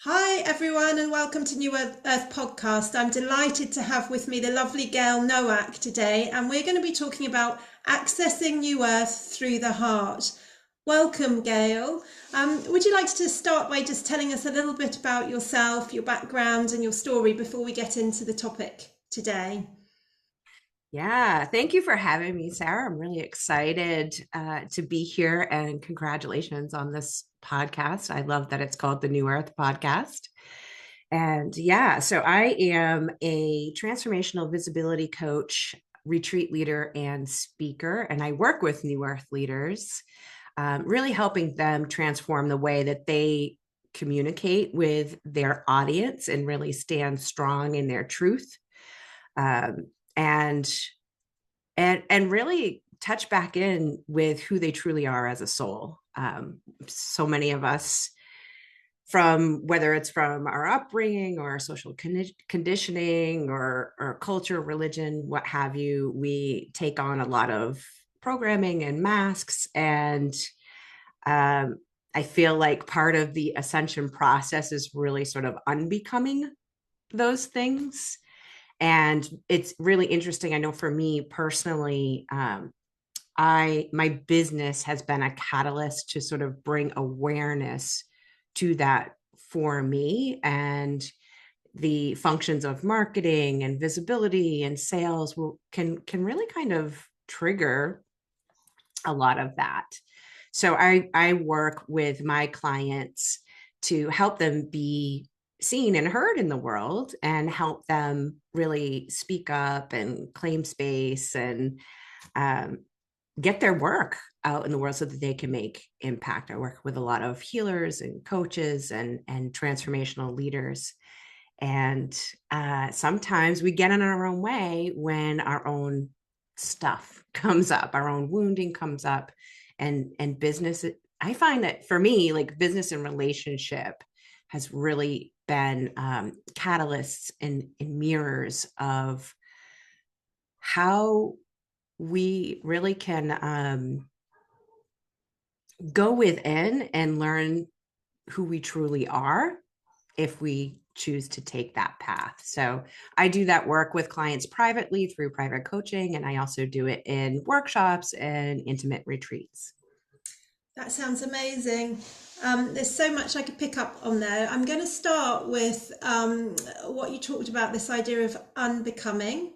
Hi, everyone, and welcome to New Earth Podcast. I'm delighted to have with me the lovely Gayle Nowak today, and we're going to be talking about accessing New Earth through the heart. Welcome, Gayle. Would you like to start by just telling us a little bit about yourself, your background, and your story before we get into the topic today? Yeah, thank you for having me, Sarah. I'm really excited to be here and congratulations on this podcast. I love that it's called the New Earth Podcast. And yeah, so I am a transformational visibility coach, retreat leader, and speaker. And I work with New Earth leaders, really helping them transform the way that they communicate with their audience and really stand strong in their truth. Um, and and really touch back in with who they truly are as a soul. So many of us, from whether it's from our upbringing or social conditioning or culture, religion, what have you, we take on a lot of programming and masks. And um, I feel like part of the ascension process is really sort of unbecoming those things, and it's really interesting. I know for me personally, I my business has been a catalyst to sort of bring awareness to that for me, and the functions of marketing and visibility and sales can really kind of trigger a lot of that. So I work with my clients to help them be seen and heard in the world and help them really speak up and claim space and um, get their work out in the world so that they can make impact. I work with a lot of healers and coaches and transformational leaders. And sometimes we get in our own way when our own stuff comes up, our own wounding comes up, and business. I find that for me, like business and relationship has really been catalysts and mirrors of how we really can go within and learn who we truly are if we choose to take that path. So I do that work with clients privately through private coaching, and I also do it in workshops and intimate retreats. That sounds amazing. There's so much I could pick up on there. I'm going to start with what you talked about, this idea of unbecoming,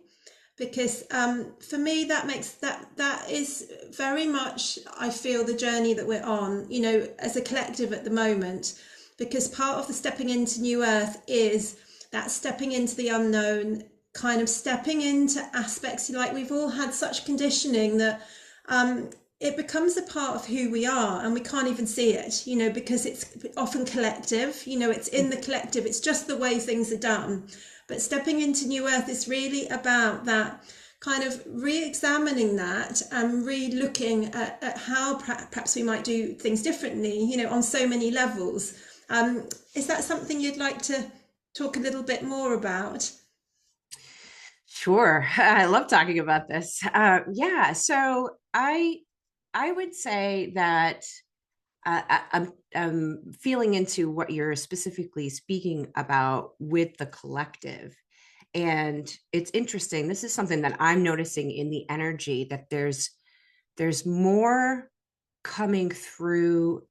because for me that is very much, I feel, the journey that we're on, as a collective at the moment, because part of the stepping into new earth is that stepping into the unknown, kind of stepping into aspects, like we've all had such conditioning that it becomes a part of who we are and we can't even see it, because it's often collective, it's in the collective, it's just the way things are done. But stepping into new earth is really about that, kind of re-examining that and re-looking at how perhaps we might do things differently, on so many levels. Is that something you'd like to talk a little bit more about? Sure. I love talking about this. Yeah. So I would say that I'm feeling into what you're specifically speaking about with the collective. And it's interesting. This is something that I'm noticing in the energy, that there's more coming through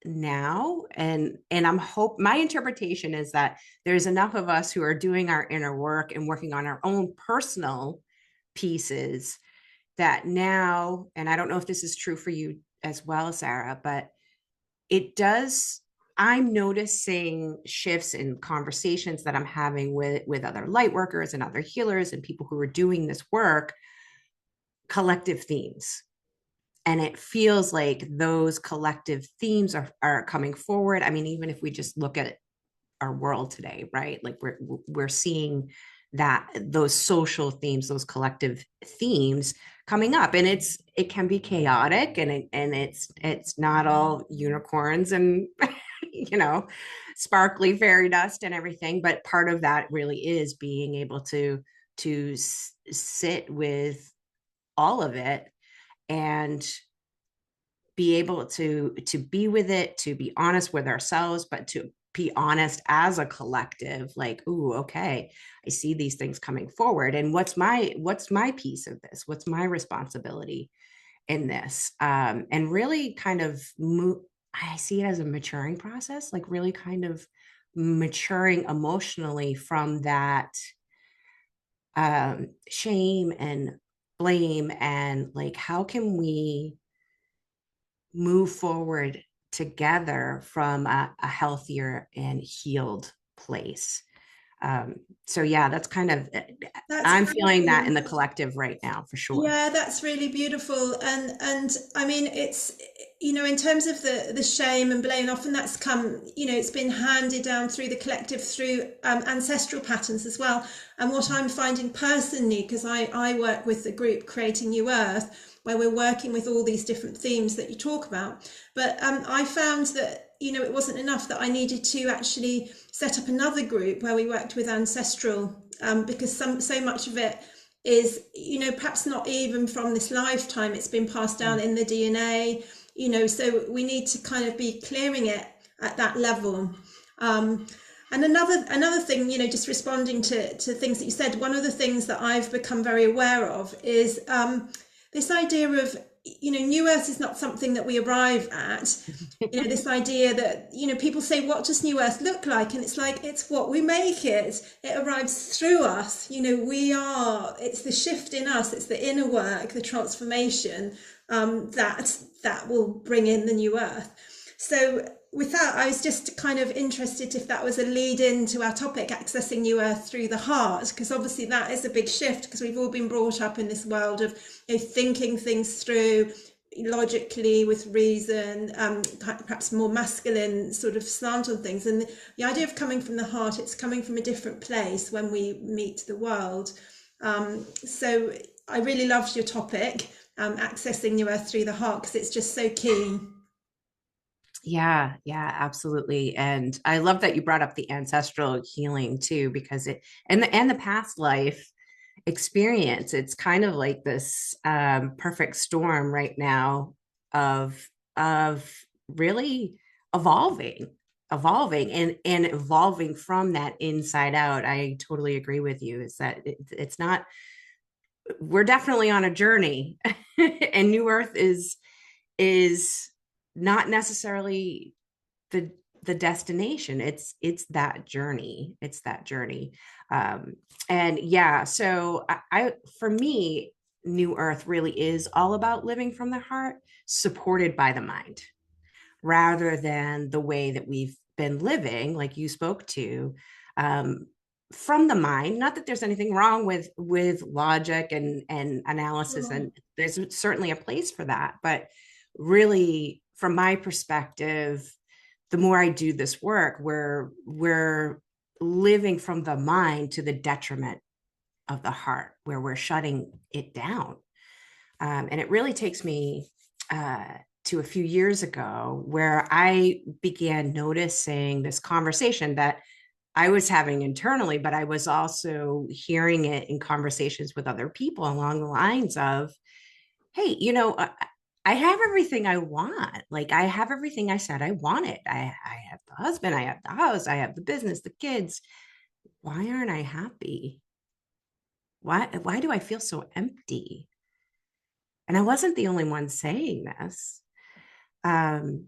now, and my interpretation is that there's enough of us who are doing our inner work and working on our own personal pieces, that now, and I don't know if this is true for you as well, Sarah, but it does. I'm noticing shifts in conversations that I'm having with other light workers and other healers and people who are doing this work, collective themes. And it feels like those collective themes are coming forward. I mean, even if we just look at our world today, right? Like we're seeing that those social themes, those collective themes coming up, and it can be chaotic, and it's not all unicorns and you know sparkly fairy dust and everything, but part of that really is being able to sit with all of it and be able to be with it, to be honest with ourselves, but be honest as a collective, like, ooh, okay, I see these things coming forward, and what's my piece of this, what's my responsibility in this, and really kind of I see it as a maturing process, like really kind of maturing emotionally from that shame and blame, and like how can we move forward together from a healthier and healed place. um, so yeah, that's kind of, That's I'm feeling that in brilliant. the collective right now for sure. Yeah, that's really beautiful. And I mean, it's, in terms of the shame and blame, often that's come, it's been handed down through the collective, through ancestral patterns as well. And what I'm finding personally, because I work with the group Creating New Earth, where we're working with all these different themes that you talk about. But I found that, it wasn't enough, that I needed to actually set up another group where we worked with ancestral, because so much of it is, perhaps not even from this lifetime, it's been passed down in the DNA, so we need to kind of be clearing it at that level. And another thing, just responding to things that you said, one of the things that I've become very aware of is this idea of, new earth is not something that we arrive at. This idea that, people say, what does new earth look like? And it's like, it's what we make it. It arrives through us. It's the shift in us, it's the inner work, the transformation, that will bring in the new earth. So with that, I was just kind of interested if that was a lead in to our topic, accessing new earth through the heart, because obviously that is a big shift, because we've all been brought up in this world of, thinking things through logically with reason, perhaps more masculine sort of slant on things. And the idea of coming from the heart, it's coming from a different place when we meet the world. So I really loved your topic, accessing new earth through the heart, because it's just so key. Yeah, yeah, absolutely. And I love that you brought up the ancestral healing too, because it, and the past life experience, it's kind of like this perfect storm right now of of really evolving, and evolving from that inside out. I totally agree with you, is that it's not, we're definitely on a journey and new earth is not necessarily the the destination. It's that journey, um and yeah, so I for me, new earth really is all about living from the heart, supported by the mind, rather than the way that we've been living, like you spoke to, um, from the mind. Not that there's anything wrong with logic and analysis, Sure. and there's certainly a place for that, but really, from my perspective, the more I do this work, we're living from the mind to the detriment of the heart, where we're shutting it down. And it really takes me to a few years ago, where I began noticing this conversation that I was having internally, but I was also hearing it in conversations with other people along the lines of, hey, I have everything I want. Like, I have everything I said I wanted. I have the husband, I have the house, I have the business, the kids. Why aren't I happy? Why do I feel so empty? And I wasn't the only one saying this. Um,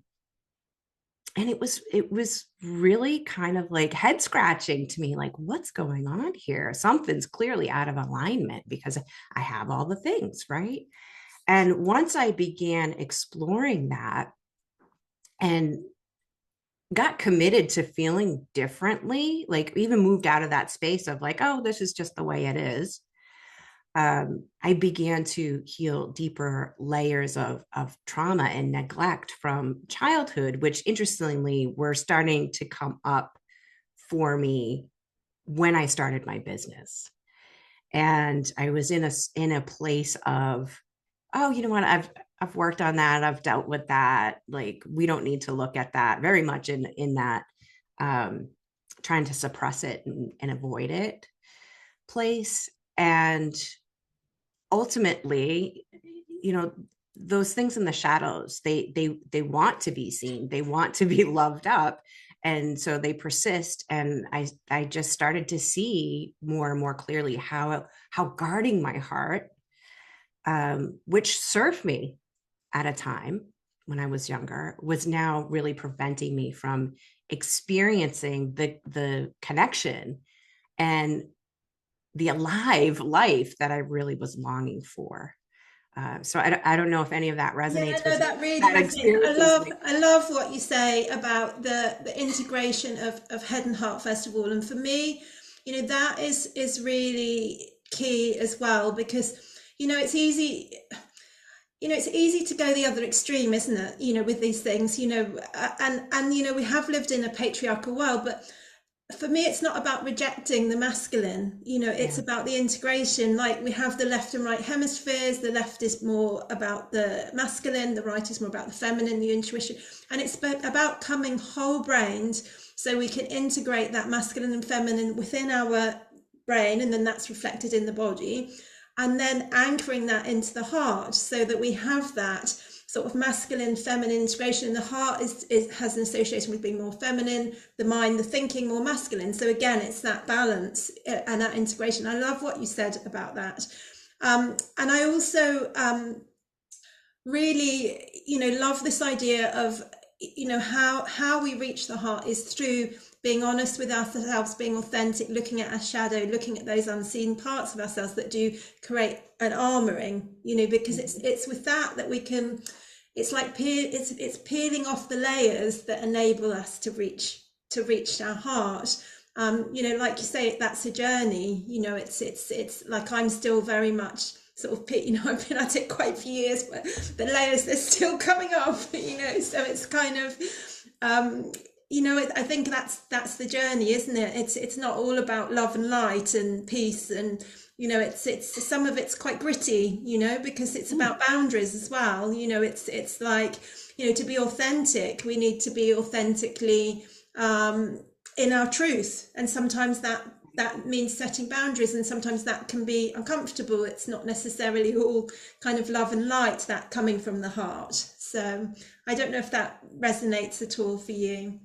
and it was really kind of like head scratching to me, like, what's going on here? Something's clearly out of alignment, because I have all the things, right? And once I began exploring that and got committed to feeling differently, like even moved out of that space of like, oh, this is just the way it is, I began to heal deeper layers of trauma and neglect from childhood, which interestingly were starting to come up for me when I started my business. And I was in a place of, oh, you know what, I've worked on that, I've dealt with that, like we don't need to look at that, very much in that um trying to suppress it and avoid it place. And ultimately, you know, those things in the shadows, they want to be seen, they want to be loved up, And so they persist. And I just started to see more and more clearly how guarding my heart, which served me at a time when I was younger, was now really preventing me from experiencing the connection and the alive life that I really was longing for. So I don't know if any of that Yeah, resonates no, with that really that resonates. experience. I love what you say about the integration of head and heart, first of all. And for me, that is really key as well, because, it's easy, it's easy to go the other extreme, isn't it? With these things, and we have lived in a patriarchal world, but for me it's not about rejecting the masculine, it's Yeah. about the integration. Like, we have the left and right hemispheres. The left is more about the masculine, the right is more about the feminine, the intuition, and it's about coming whole brained, so we can integrate that masculine and feminine within our brain, and then that's reflected in the body, and then anchoring that into the heart, so that we have that sort of masculine feminine integration. And the heart has an association with being more feminine, the mind, the thinking, more masculine. So again, it's that balance and that integration. I love what you said about that. And I also really love this idea of how we reach the heart is through being honest with ourselves, being authentic, looking at our shadow, looking at those unseen parts of ourselves that do create an armoring, because it's with that we can, it's like it's peeling off the layers that enable us to reach our heart. Like you say, that's a journey. It's like, I'm still very much sort of, I've been at it quite a few years, but the layers, they're still coming up, so it's kind of, I think that's the journey, isn't it? It's not all about love and light and peace, and it's some of it's quite gritty, because it's about boundaries as well. It's like, to be authentic, we need to be authentically in our truth, and sometimes that means setting boundaries, and sometimes that can be uncomfortable. It's not necessarily all kind of love and light, that coming from the heart. So I don't know if that resonates at all for you.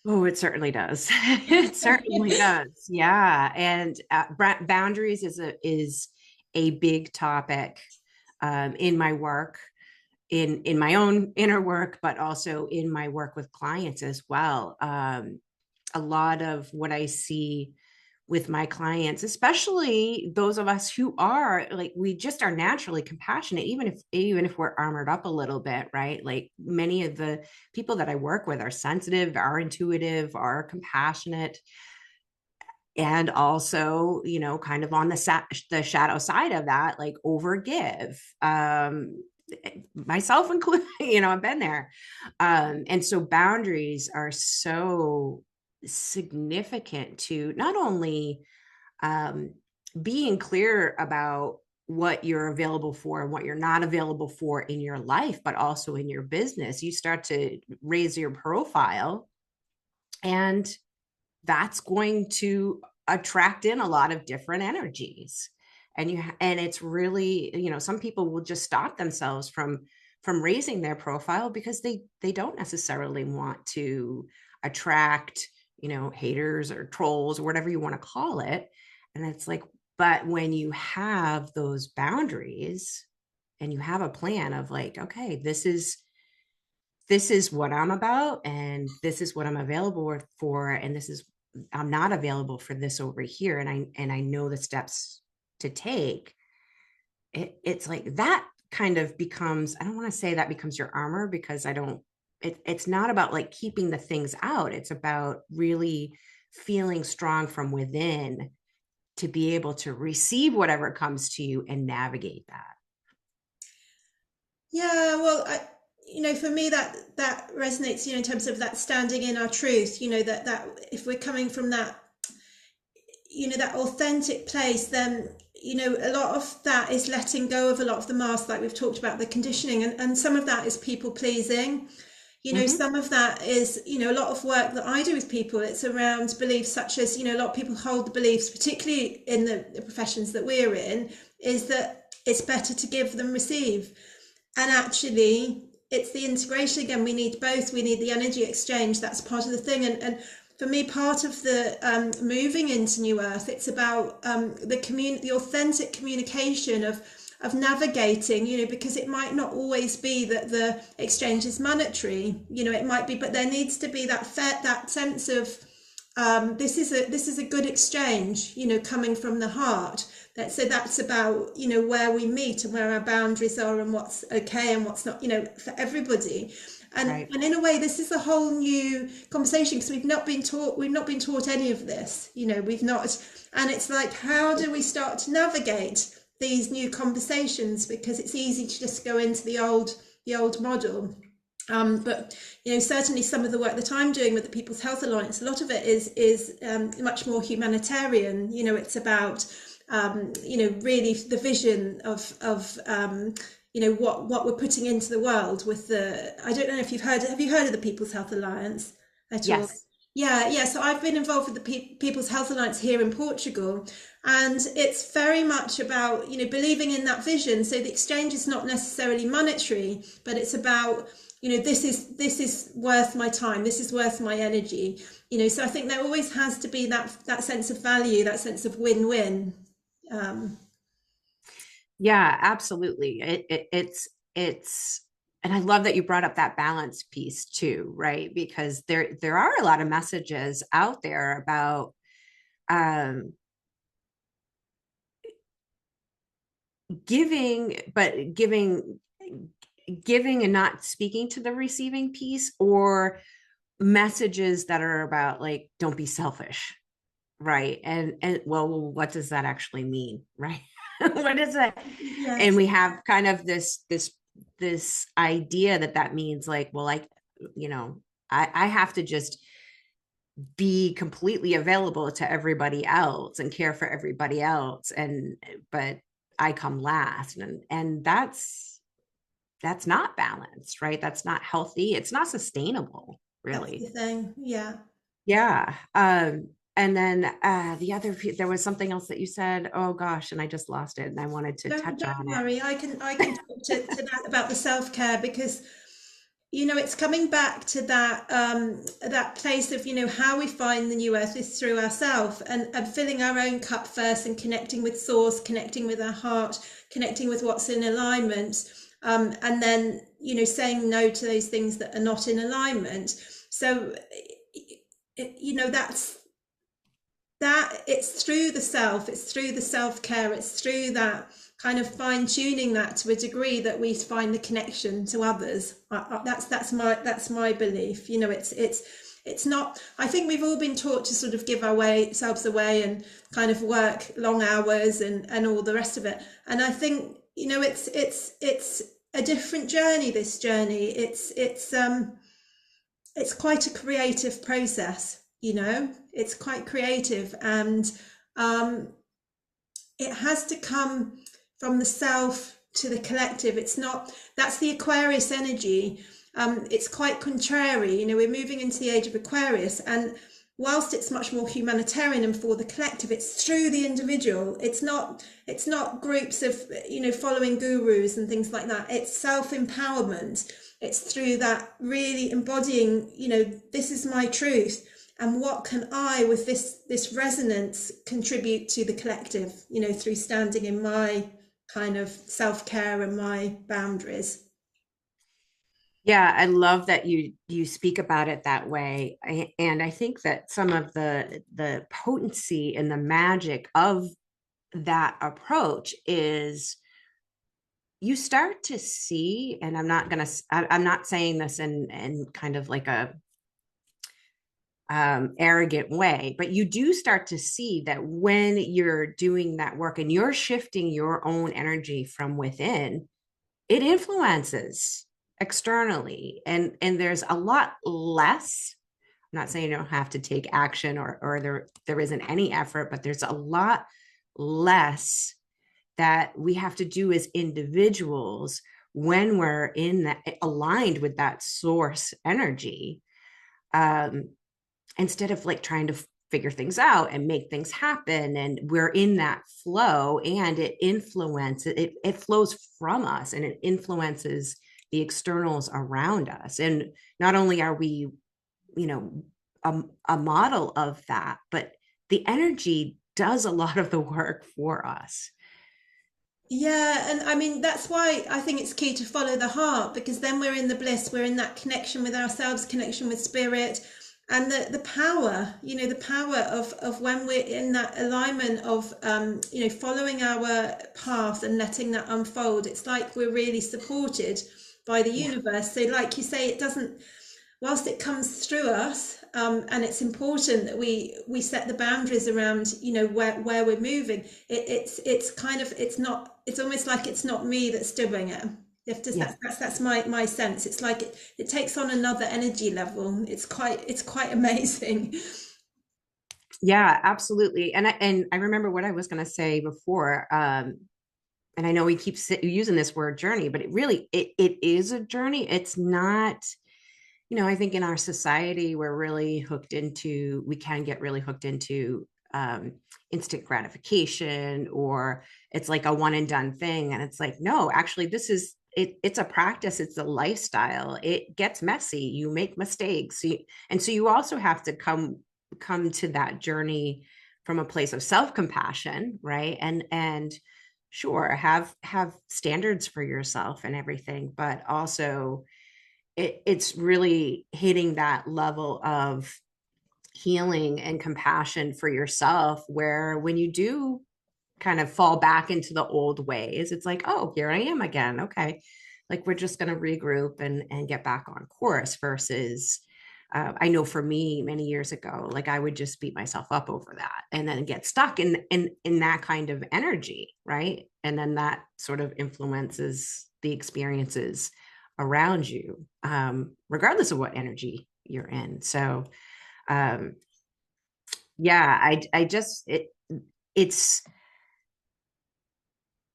Oh, it certainly does. It certainly does. Yeah. And boundaries is a big topic in my work, in my own inner work, but also in my work with clients as well. A lot of what I see with my clients, especially those of us who are like, we just are naturally compassionate, even if we're armored up a little bit, right? Like, many of the people that I work with are sensitive, are intuitive, are compassionate, and also, kind of on the shadow side of that, like, overgive, myself included. I've been there. And so boundaries are so significant to not only being clear about what you're available for and what you're not available for in your life, but also in your business. You start to raise your profile, and that's going to attract in a lot of different energies. And it's really, some people will just stop themselves from raising their profile because they don't necessarily want to attract, haters or trolls or whatever you want to call it. And it's like, but when you have those boundaries and you have a plan of like, okay, this is what I'm about, and this is what I'm available for, and I'm not available for this over here, and I know the steps to take. It's like that kind of becomes, I don't want to say that becomes your armor, because it's not about like keeping the things out. It's about really feeling strong from within to be able to receive whatever comes to you and navigate that. Yeah, well, for me, that resonates, in terms of that standing in our truth, that if we're coming from that, that authentic place, then, a lot of that is letting go of a lot of the masks, like we've talked about, the conditioning, and some of that is people pleasing. Some of that is, a lot of work that I do with people, it's around beliefs such as, a lot of people hold the beliefs, particularly in the professions that we're in, is that it's better to give than receive. And actually, it's the integration again. We need both. We need the energy exchange. That's part of the thing. And for me, part of the moving into New Earth, it's about the authentic communication of navigating, because it might not always be that the exchange is monetary, it might be, but there needs to be that sense of this is a good exchange, coming from the heart. So that's about, where we meet and where our boundaries are and what's okay and what's not, for everybody. And, Right. and in a way, this is a whole new conversation because we've not been taught any of this, we've not. And it's like, how do we start to navigate these new conversations? Because it's easy to just go into the old model. But certainly some of the work that I'm doing with the People's Health Alliance, a lot of it is much more humanitarian. It's about really the vision of what we're putting into the world with the. I don't know if have you heard of the People's Health Alliance at all? Yes. Yeah. So I've been involved with the People's Health Alliance here in Portugal, and it's very much about believing in that vision. So the exchange is not necessarily monetary, but it's about this is worth my time, this is worth my energy. So I think there always has to be that sense of value, that sense of win-win. Yeah, absolutely. It's and I love that you brought up that balance piece too, right? Because there are a lot of messages out there about giving, but giving and not speaking to the receiving piece, or messages that are about like, don't be selfish, right? And well, what does that actually mean, right? What is that? And Yes. we have kind of this idea that means like, well, like, I have to just be completely available to everybody else and care for everybody else, but I come last, and that's not balanced, right? That's not healthy. It's not sustainable, That's the really. thing. Yeah. Yeah. And then there was something else that you said. Oh gosh, and I just lost it, and I wanted to Don't touch on don't it. worry. I can talk to that about the self-care because it's coming back to that place of how we find the new earth is through ourselves and filling our own cup first and connecting with source, connecting with our heart, connecting with what's in alignment, and then saying no to those things that are not in alignment. So that it's through the self, it's through the self-care, it's through that kind of fine-tuning that to a degree that we find the connection to others. That's my belief. It's not. I think we've all been taught to sort of give ourselves away and kind of work long hours and all the rest of it. And I think it's a different journey. This journey, it's quite a creative process. It's quite creative, and it has to come from the self to the collective. It's not. That's the Aquarius energy. It's quite contrary. We're moving into the age of Aquarius, and whilst it's much more humanitarian and for the collective, it's through the individual. It's not groups of following gurus and things like that. It's self-empowerment. It's through that really embodying, this is my truth, and what can I, with this resonance, contribute to the collective, through standing in my kind of self-care and my boundaries. Yeah, I love that you speak about it that way. And I think that some of the potency and the magic of that approach is you start to see, and I'm not saying this in kind of like a arrogant way, but you do start to see that when you're doing that work and you're shifting your own energy from within, it influences externally, and there's a lot less. I'm not saying you don't have to take action, or there isn't any effort, but there's a lot less that we have to do as individuals when we're in that, aligned with that source energy, um, instead of like trying to figure things out and make things happen. And we're in that flow, and it flows from us, and it influences the externals around us. And not only are we, you know, a model of that, but the energy does a lot of the work for us. Yeah, and I mean that's why I think it's key to follow the heart, because then we're in the bliss, we're in that connection with ourselves, connection with spirit, and the power, the power of when we're in that alignment of following our path and letting that unfold. It's like we're really supported by the Yeah. universe. So like you say, it doesn't, whilst it comes through us, and it's important that we set the boundaries around where we're moving. It's kind of, it's not, it's almost like it's not me that's doing it. If just Yeah. that's my sense. It's like it takes on another energy level. It's quite amazing. Yeah, absolutely. And I remember what I was going to say before. And I know we keep using this word journey, but it is a journey. It's not, I think in our society, we can get really hooked into instant gratification, or it's like a one and done thing. And it's like, no, actually, it's a practice. It's a lifestyle. It gets messy. You make mistakes. And so you also have to come to that journey from a place of self-compassion, right? And sure, have standards for yourself and everything, but also it's really hitting that level of healing and compassion for yourself, where when you do kind of fall back into the old ways, it's like, oh, here I am again. Okay. Like we're just going to regroup and get back on course versus I know for me many years ago, like I would just beat myself up over that and then get stuck in that kind of energy. Right. And then that sort of influences the experiences around you, regardless of what energy you're in. So, um, yeah, I just, it's,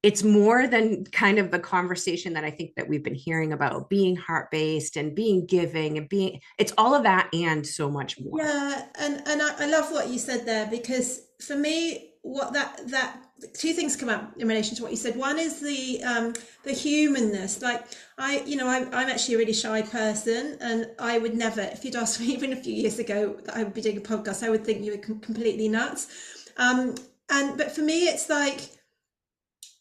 it's more than kind of the conversation that I think that we've been hearing about being heart-based and being giving and it's all of that and so much more. Yeah, and I love what you said there, because for me, what that two things come up in relation to what you said. One is the humanness. Like I'm actually a really shy person, and I would never, if you'd asked me even a few years ago that I would be doing a podcast, I would think you were completely nuts. Um, but for me, it's like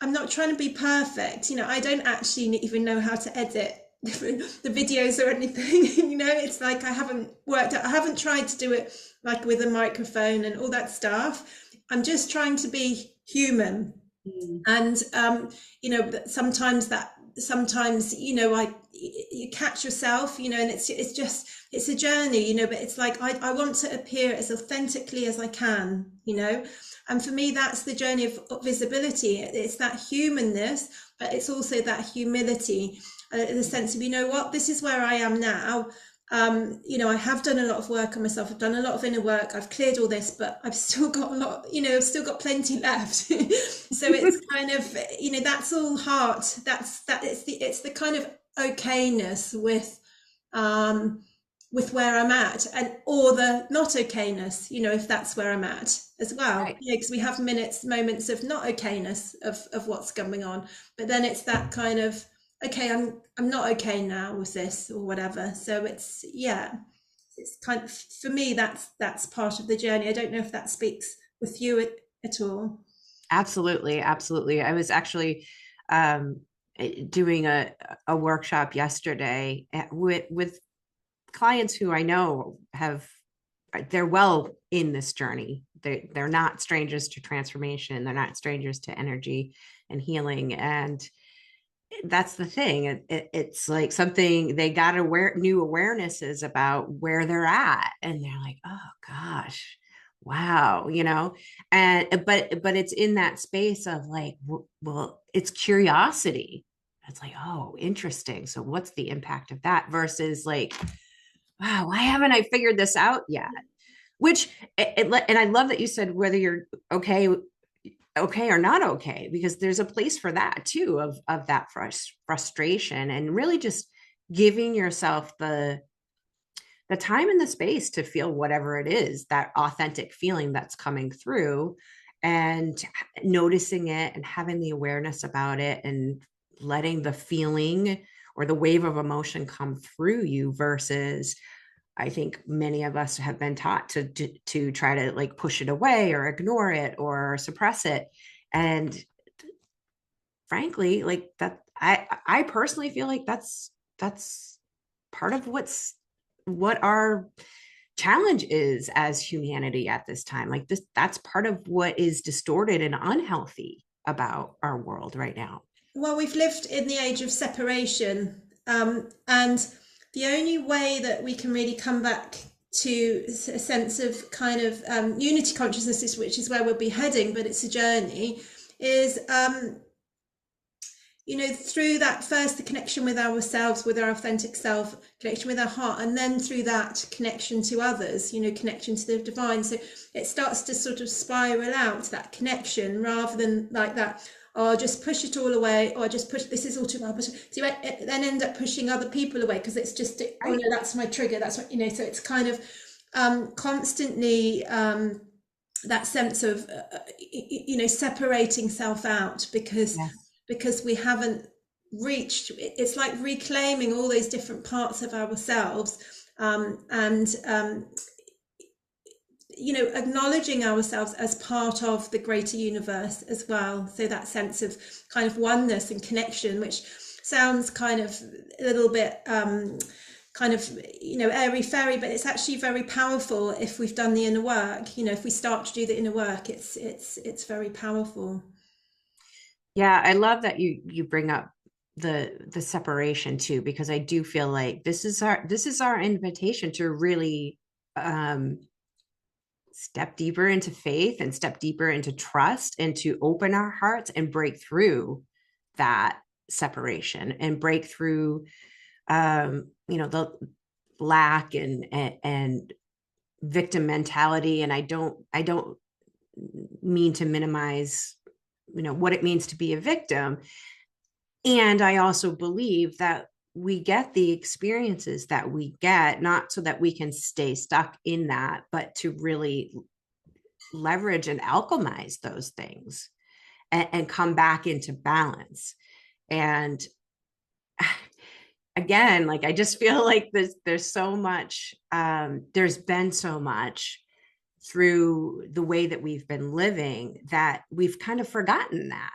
I'm not trying to be perfect. I don't actually even know how to edit the videos or anything. It's like I haven't worked out, I haven't tried to do it like with a microphone and all that stuff. I'm just trying to be human. Mm. And sometimes I you catch yourself, and it's a journey, but it's like I want to appear as authentically as I can, and for me that's the journey of visibility. It's that humanness, but it's also that humility, in the sense of, what, this is where I am now. I have done a lot of work on myself. I've done a lot of inner work. I've cleared all this, but I've still got a lot, I've still got plenty left. So it's kind of, that's all heart. It's the kind of okayness with where I'm at, and or the not okayness, if that's where I'm at as well. Right. Because we have moments of not okayness of what's going on, but then it's that kind of, okay, I'm not okay now with this or whatever. So it's kind of, for me, that's part of the journey. I don't know if that speaks with you at all. Absolutely. Absolutely. I was actually um, doing a workshop yesterday with clients who I know they're well in this journey. They're not strangers to transformation. They're not strangers to energy and healing. And that's the thing. It's like something they got new awarenesses about where they're at, and they're like, oh gosh, wow, and but it's in that space of like, well, it's curiosity. It's like, oh, interesting. So what's the impact of that versus like, wow, why haven't I figured this out yet? Which and I love that you said whether you're okay or not okay, because there's a place for that too, of that frustration, and really just giving yourself the time and the space to feel whatever it is, that authentic feeling that's coming through, and noticing it and having the awareness about it and letting the feeling or the wave of emotion come through you, versus I think many of us have been taught to try to like push it away or ignore it or suppress it. And frankly, like that, I personally feel like that's part of what our challenge is as humanity at this time. Like this, that's part of what is distorted and unhealthy about our world right now. Well, we've lived in the age of separation, and the only way that we can really come back to a sense of kind of unity consciousness, which is where we'll be heading, but it's a journey, is through that first, the connection with ourselves, with our authentic self, connection with our heart, and then through that connection to others, connection to the divine. So it starts to sort of spiral out, that connection, rather than like that, or just push it all away, or just push, this is all too much. So you then end up pushing other people away because it's just, oh no, that's my trigger, that's what, so it's kind of constantly that sense of, separating self out because we haven't reached, it's like reclaiming all those different parts of ourselves, and acknowledging ourselves as part of the greater universe as well. So that sense of kind of oneness and connection, which sounds kind of a little bit kind of airy fairy, but it's actually very powerful if we've done the inner work. If we start to do the inner work, it's very powerful. Yeah, I love that you bring up the separation too, because I do feel like this is our invitation to really step deeper into faith and step deeper into trust, and to open our hearts and break through that separation and break through the lack and victim mentality. And I don't mean to minimize what it means to be a victim. And I also believe that we get the experiences that we get, not so that we can stay stuck in that, but to really leverage and alchemize those things and come back into balance. And again, like, I just feel like there's so much, there's been so much through the way that we've been living that we've kind of forgotten that.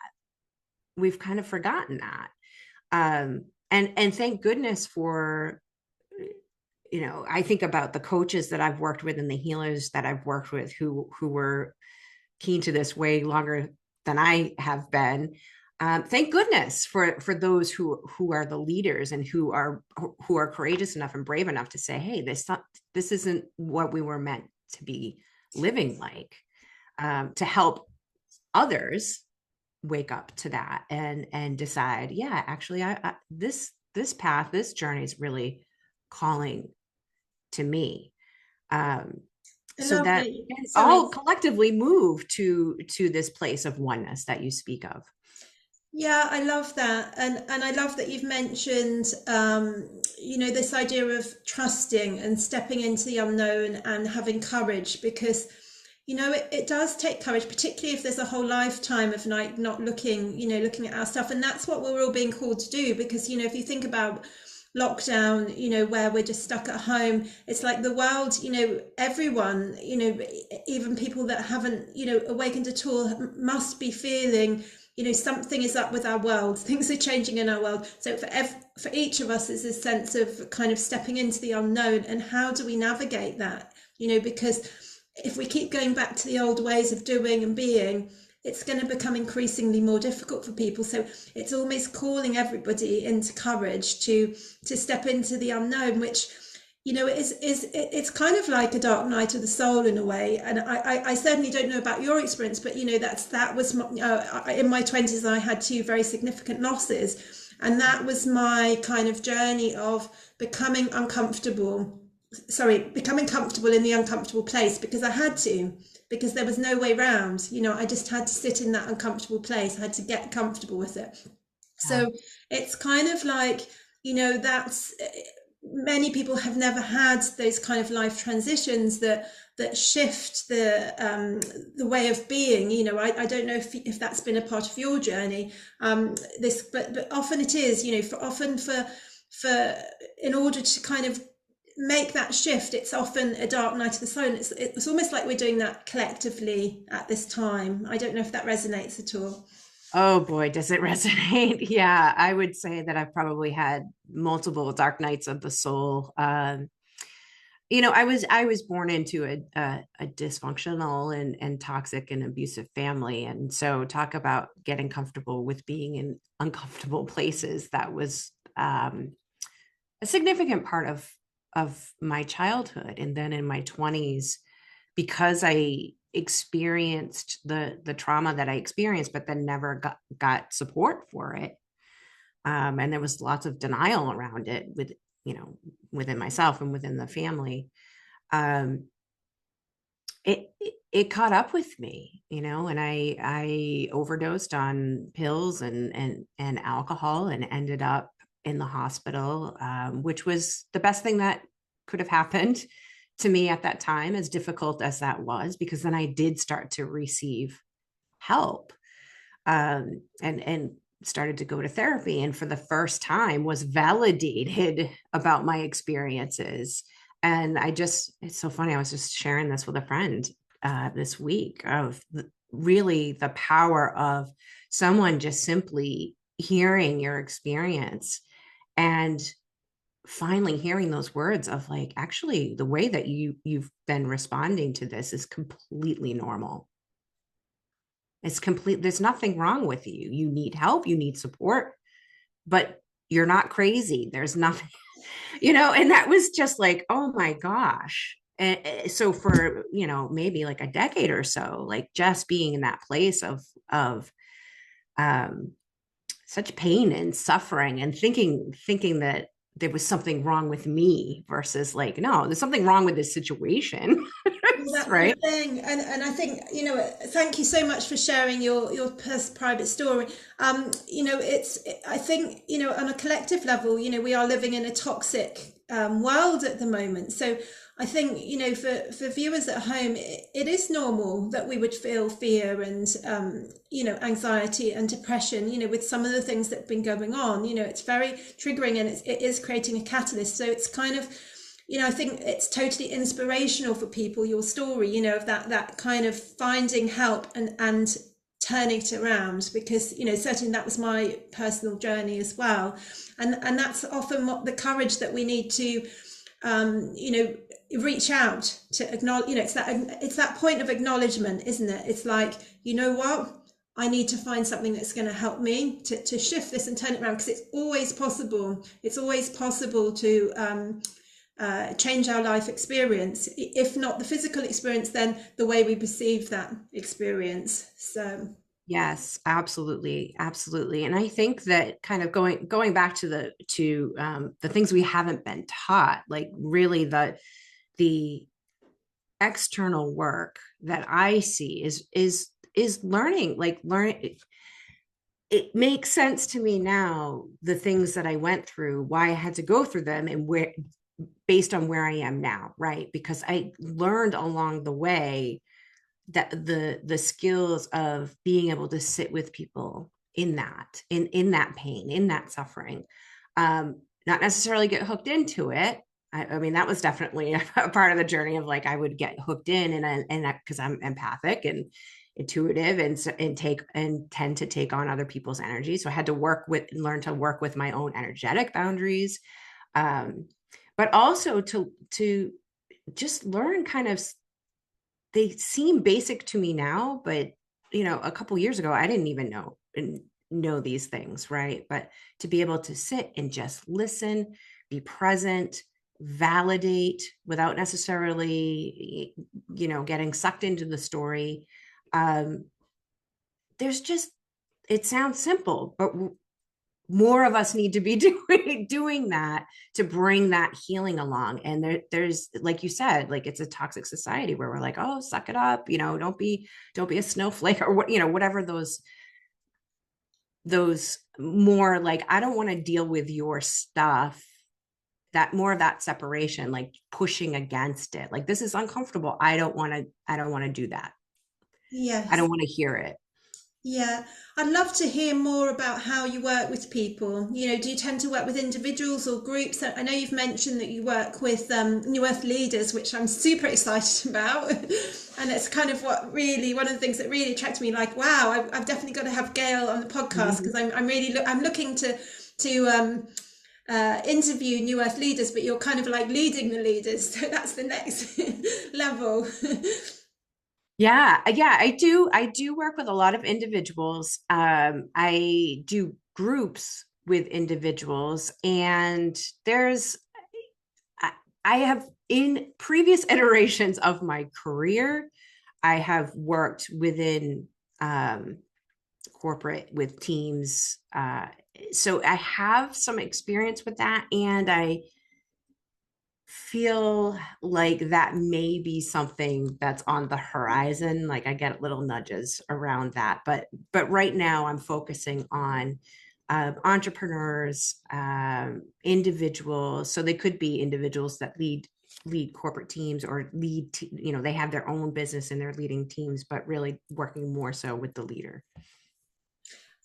And thank goodness for, I think about the coaches that I've worked with and the healers that I've worked with who were keen to this way longer than I have been. Thank goodness for those who are the leaders and who are courageous enough and brave enough to say, hey, this isn't what we were meant to be living like, to help others wake up to that and decide, yeah, actually, I this path, this journey is really calling to me, so that we can all collectively move to this place of oneness that you speak of. Yeah, I love that. And I love that you've mentioned, this idea of trusting and stepping into the unknown and having courage, because, it does take courage, particularly if there's a whole lifetime of like not looking at our stuff. And that's what we're all being called to do, because, if you think about lockdown, where we're just stuck at home, it's like the world, everyone, even people that haven't, awakened at all must be feeling, something is up with our world, things are changing in our world. So for each of us is a sense of kind of stepping into the unknown, and how do we navigate that? Because if we keep going back to the old ways of doing and being, it's going to become increasingly more difficult for people. So it's almost calling everybody into courage to step into the unknown, which, it's kind of like a dark night of the soul in a way. And I certainly don't know about your experience, but that was in my 20s. I had 2 very significant losses, and that was my kind of journey of becoming comfortable in the uncomfortable place, because I had to, because there was no way round. I just had to sit in that uncomfortable place. I had to get comfortable with it. Yeah. So it's kind of like, that's, many people have never had those kind of life transitions that shift the way of being. I don't know if that's been a part of your journey, but often it is, for for in order to kind of make that shift, it's often a dark night of the soul. It's almost like we're doing that collectively at this time. I don't know if that resonates at all. Oh boy, does it resonate? Yeah, I would say that I've probably had multiple dark nights of the soul. I was born into a dysfunctional and toxic and abusive family, and so talk about getting comfortable with being in uncomfortable places. That was a significant part of my childhood, and then in my 20s, because I experienced the trauma that I experienced, but then never got support for it. And there was lots of denial around it you know, within myself and within the family. Um, it caught up with me, and I overdosed on pills and alcohol and ended up in the hospital, which was the best thing that could have happened to me at that time, as difficult as that was, because then I did start to receive help, and started to go to therapy, and for the first time was validated about my experiences. And it's so funny. I was just sharing this with a friend this week of really the power of someone just simply hearing your experience and finally hearing those words of like, actually, the way that you've been responding to this is completely normal. It's complete. There's nothing wrong with you. You need help, you need support, but you're not crazy. There's nothing, and that was just like, oh my gosh. And so for, maybe like a decade or so, like just being in that place of um such pain and suffering and thinking that there was something wrong with me versus like, no, there's something wrong with this situation. Well, that's the Right. thing, and I think thank you so much for sharing your private story. I think on a collective level, we are living in a toxic world at the moment. So I think for viewers at home, it is normal that we would feel fear and anxiety and depression. With some of the things that have been going on, it's very triggering, and it is creating a catalyst. So it's kind of I think it's totally inspirational for people, your story, of that kind of finding help and turning it around, because, certainly that was my personal journey as well. And that's often what the courage that we need to, reach out to acknowledge, it's that point of acknowledgement, isn't it? It's like, what? I need to find something that's going to help me to shift this and turn it around, because it's always possible. It's always possible to, change our life experience, if not the physical experience, then the way we perceive that experience. So Yes, absolutely, absolutely. And I think that kind of going back to the things we haven't been taught, like really the external work that I see is learning, like learning. It makes sense to me now, the things that I went through, why I had to go through them, and where, based on where I am now, right? Because I learned along the way that the skills of being able to sit with people in that pain, in that suffering, not necessarily get hooked into it. I mean, that was definitely a part of the journey of like, I would get hooked in, and because I'm empathic and intuitive, and tend to take on other people's energy. So I had to learn to work with my own energetic boundaries, but also to just learn kind of, they seem basic to me now, but a couple years ago, I didn't even know these things, right? But to be able to sit and just listen, be present, validate without necessarily, getting sucked into the story. Um, there's just, it sounds simple, but more of us need to be doing that to bring that healing along. And there's, like you said, like, it's a toxic society where we're like, oh, suck it up, don't be a snowflake, or what, whatever those more like, I don't want to deal with your stuff, that more of that separation, like pushing against it, like, this is uncomfortable, I don't want to do that, I don't yes. want to hear it. Yeah, I'd love to hear more about how you work with people. Do you tend to work with individuals or groups? I know you've mentioned that you work with New Earth leaders, which I'm super excited about. And it's kind of one of the things that really attracted me. Like, wow, I've definitely got to have Gail on the podcast because I'm looking to interview New Earth leaders, but you're kind of like leading the leaders, so that's the next level. Yeah, yeah, I do work with a lot of individuals. I do groups with individuals, and there's I, I have in previous iterations of my career, I have worked within corporate with teams. So I have some experience with that, and I feel like that may be something that's on the horizon. Like I get little nudges around that, but right now I'm focusing on entrepreneurs, individuals. So they could be individuals that lead corporate teams or they have their own business and they're leading teams, but really working more so with the leader.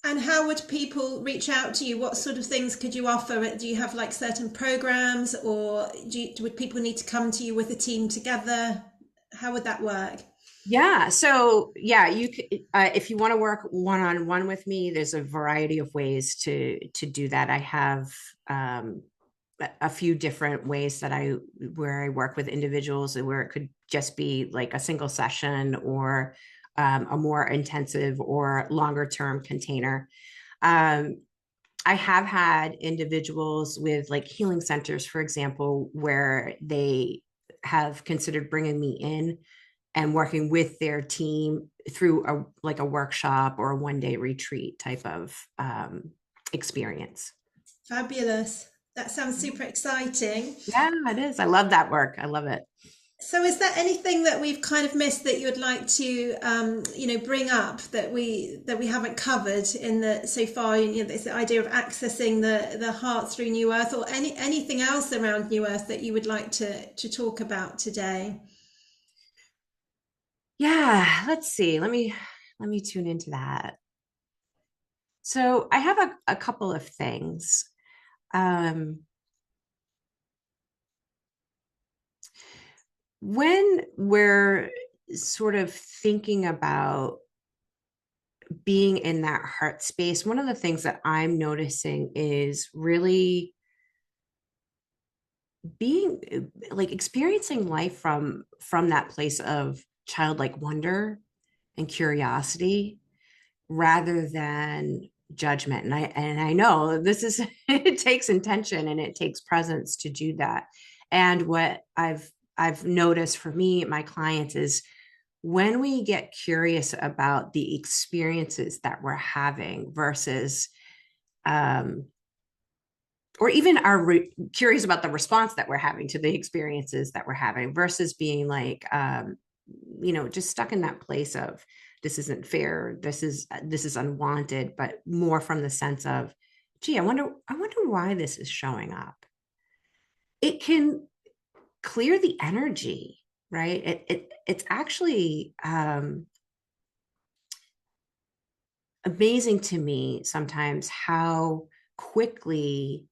And how would people reach out to you? What sort of things could you offer? Do you have like certain programs, or would people need to come to you with a team together? How would that work? Yeah. So yeah, you could, if you want to work one-on-one with me, there's a variety of ways to do that. I have a few different ways where I work with individuals, and where it could just be like a single session or a more intensive or longer term container. Um, I have had individuals with like healing centers, for example, where they have considered bringing me in and working with their team through a workshop or a 1 day retreat type of experience. Fabulous. That sounds super exciting. Yeah, it is. I love that work. I love it. So, is there anything that we've kind of missed that you'd like to, bring up that we haven't covered in the so far? This idea of accessing the heart through New Earth, or anything else around New Earth that you would like to talk about today? Yeah, let's see. Let me tune into that. So I have a couple of things. Um, when we're sort of thinking about being in that heart space, one of the things that I'm noticing is really being like experiencing life from that place of childlike wonder and curiosity rather than judgment. And I know this is it takes intention and it takes presence to do that. And what I've noticed for me, my clients, is when we get curious about the experiences that we're having versus um or even are curious about the response that we're having to the experiences that we're having versus being like just stuck in that place of this isn't fair, this is unwanted, but more from the sense of, gee, I wonder why this is showing up. It can clear the energy, right? It's actually amazing to me sometimes how quickly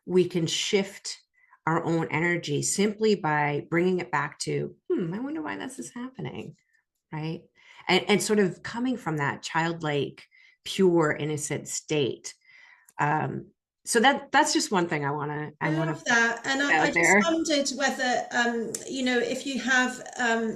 we can shift our own energy simply by bringing it back to, I wonder why this is happening, right? And sort of coming from that childlike, pure, innocent state. Um, so that's just one thing I want to I love that. And put I out just there. wondered whether, if you have,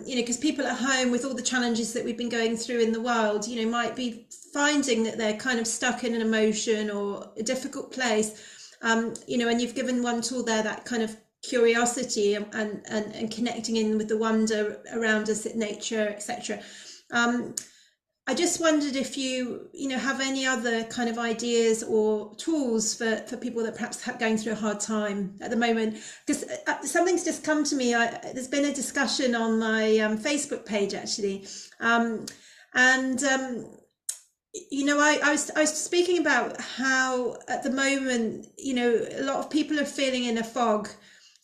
because people at home with all the challenges that we've been going through in the world, might be finding that they're kind of stuck in an emotion or a difficult place. And you've given one tool there, that kind of curiosity and connecting in with the wonder around us, nature, etc. I just wondered if have any other kind of ideas or tools for people that perhaps are going through a hard time at the moment. Because something's just come to me. There's been a discussion on my Facebook page actually, and I was speaking about how at the moment, a lot of people are feeling in a fog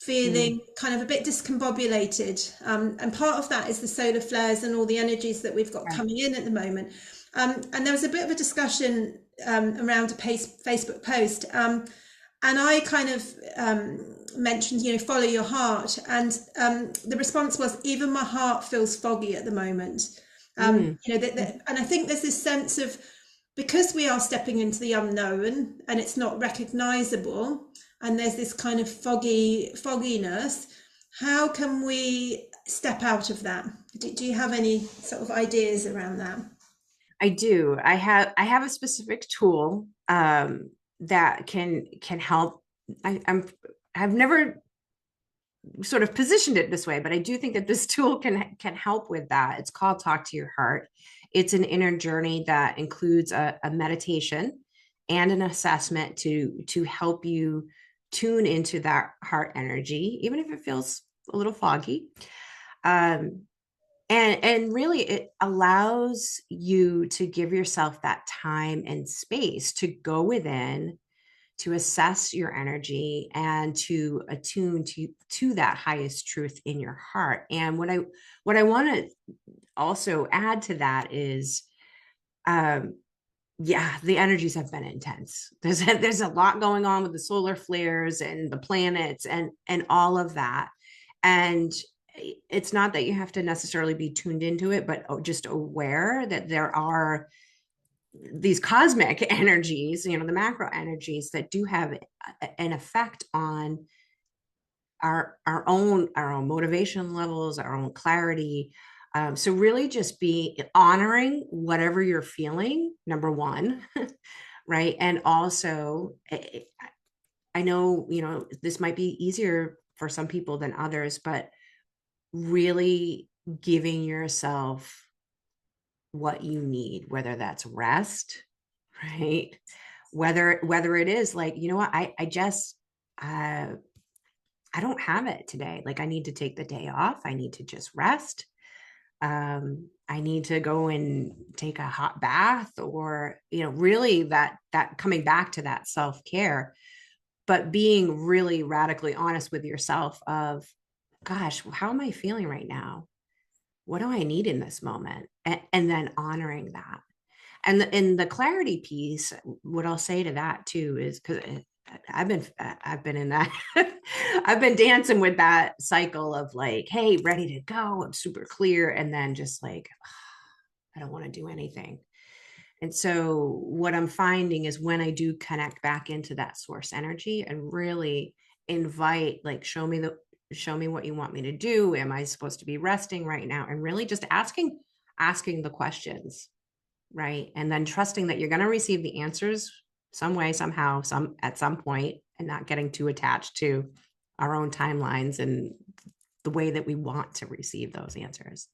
feeling kind of a bit discombobulated. And part of that is the solar flares and all the energies that we've got Right. coming in at the moment. And there was a bit of a discussion around a Facebook post. And I kind of mentioned, follow your heart. And the response was, even my heart feels foggy at the moment. Mm. And I think there's this sense of, because we are stepping into the unknown and it's not recognizable, and there's this kind of fogginess, how can we step out of that? Do you have any sort of ideas around that? I do. I have a specific tool that can help. I've never sort of positioned it this way, but I do think that this tool can help with that. It's called Talk to Your Heart. It's an inner journey that includes a meditation and an assessment to help you tune into that heart energy, even if it feels a little foggy. And really it allows you to give yourself that time and space to go within, to assess your energy and to attune to that highest truth in your heart. And what I want to also add to that is yeah, the energies have been intense. There's a lot going on with the solar flares and the planets and all of that. And it's not that you have to necessarily be tuned into it, but just aware that there are these cosmic energies, the macro energies that do have an effect on our own motivation levels, our own clarity. So really just be honoring whatever you're feeling, number one, right? And also, I know, this might be easier for some people than others, but really giving yourself what you need, whether that's rest, right? Whether it is like, what, I just I don't have it today. Like I need to take the day off. I need to just rest. I need to go and take a hot bath, or, really that coming back to that self-care, but being really radically honest with yourself of, gosh, how am I feeling right now? What do I need in this moment? And then honoring that. And in the clarity piece, what I'll say to that too is, because I've been in that I've been dancing with that cycle of like, hey, ready to go, I'm super clear, and then just like, I don't want to do anything. And so what I'm finding is when I do connect back into that source energy and really invite, like, show me what you want me to do. Am I supposed to be resting right now? And really just asking the questions, right? And then trusting that you're going to receive the answers some way, somehow, at some point, and not getting too attached to our own timelines and the way that we want to receive those answers.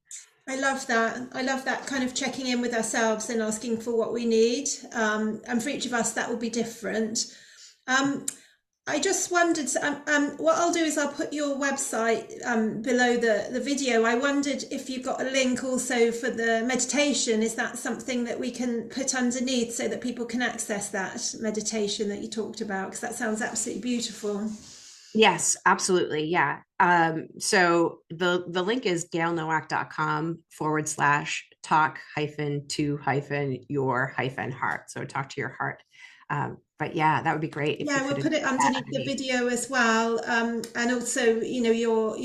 I love that. I love that kind of checking in with ourselves and asking for what we need. And for each of us, that will be different. I just wondered, what I'll do is I'll put your website below the video. I wondered if you've got a link also for the meditation. Is that something that we can put underneath so that people can access that meditation that you talked about? Because that sounds absolutely beautiful. Yes, absolutely. Yeah. So the link is gailnowak.com/talk to your heart. So talk to your heart. But yeah, that would be great if you Yeah, we'll could put it include that underneath the underneath. video as well, and also, your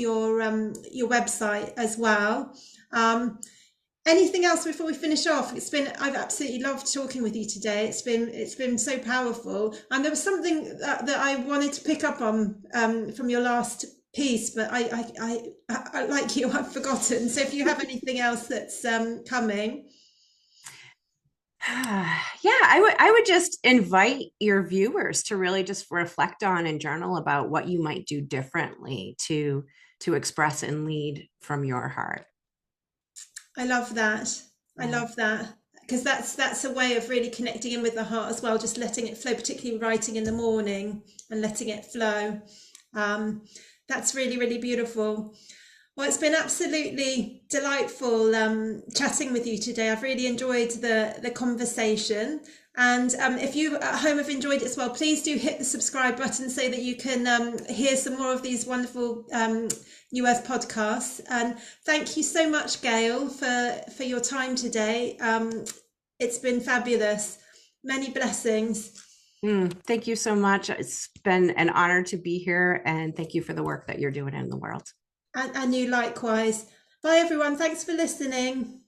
website as well. Um, Anything else before we finish off? I've absolutely loved talking with you today. It's been so powerful. And there was something that I wanted to pick up on from your last piece, but I like you, I've forgotten. So if you have anything else that's coming. Yeah, I would just invite your viewers to really just reflect on and journal about what you might do differently to express and lead from your heart. I love that. I Yeah. love that. Because that's a way of really connecting in with the heart as well, just letting it flow, particularly writing in the morning and letting it flow. Um, that's really, really beautiful. Well, it's been absolutely delightful chatting with you today. I've really enjoyed the conversation. And if you at home have enjoyed it as well, please do hit the subscribe button so that you can hear some more of these wonderful New Earth podcasts. And thank you so much, Gayle, for your time today. It's been fabulous. Many blessings. Thank you so much. It's been an honor to be here, and thank you for the work that you're doing in the world. And you likewise. Bye, everyone. Thanks for listening.